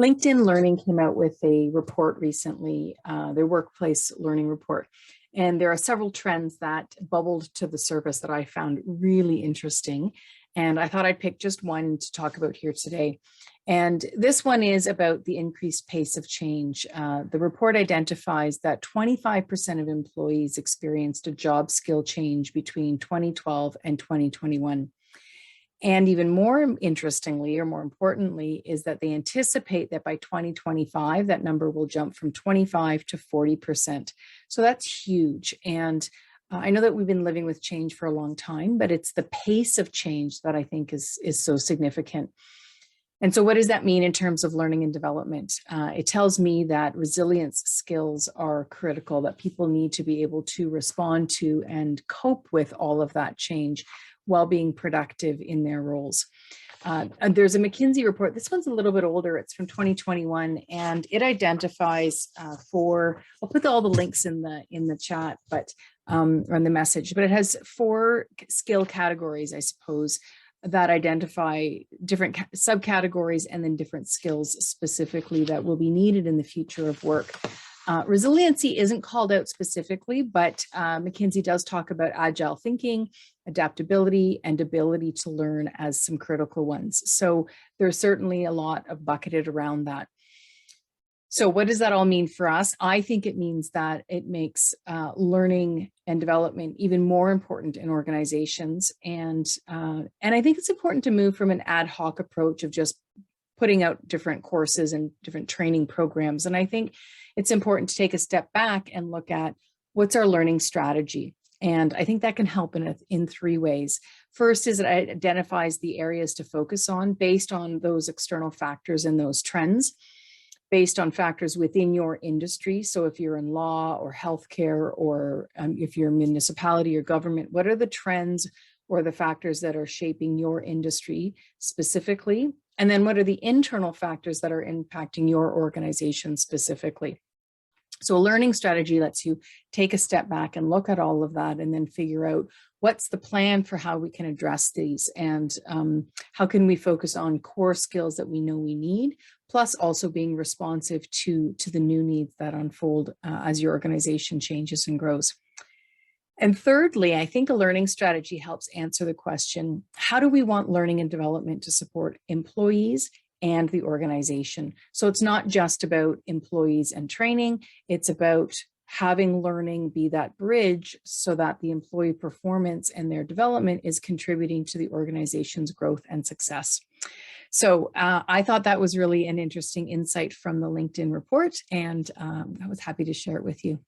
LinkedIn Learning came out with a report recently, their workplace learning report. And there are several trends that bubbled to the surface that I found really interesting. And I thought I'd pick just one to talk about here today. And this one is about the increased pace of change. The report identifies that 25% of employees experienced a job skill change between 2012 and 2021. And even more interestingly, or more importantly, is that they anticipate that by 2025, that number will jump from 25 to 40%. So that's huge. And I know that we've been living with change for a long time, but it's the pace of change that I think is so significant. And so what does that mean in terms of learning and development? It tells me that resilience skills are critical, that people need to be able to respond to and cope with all of that change while being productive in their roles. And there's a McKinsey report. This one's a little bit older. It's from 2021, and it identifies I'll put all the links in the chat, but or in the message, but it has 4 skill categories, I suppose, that identify different subcategories and then different skills specifically that will be needed in the future of work. Resiliency isn't called out specifically, but McKinsey does talk about agile thinking, adaptability, and ability to learn as some critical ones. So there's certainly a lot of bucketed around that. So what does that all mean for us? I think it means that it makes learning and development even more important in organizations. And I think it's important to move from an ad hoc approach of just putting out different courses and different training programs. And I think it's important to take a step back and look at what's our learning strategy. And I think that can help in 3 ways. First is it identifies the areas to focus on based on those external factors and those trends, based on factors within your industry. So if you're in law or healthcare, or if you're a municipality or government, what are the trends or the factors that are shaping your industry specifically? And then what are the internal factors that are impacting your organization specifically? So a learning strategy lets you take a step back and look at all of that and then figure out what's the plan for how we can address these, and how can we focus on core skills that we know we need, plus also being responsive to the new needs that unfold as your organization changes and grows. And thirdly, I think a learning strategy helps answer the question, how do we want learning and development to support employees and the organization? So it's not just about employees and training, it's about having learning be that bridge so that the employee performance and their development is contributing to the organization's growth and success. So I thought that was really an interesting insight from the LinkedIn report, and I was happy to share it with you.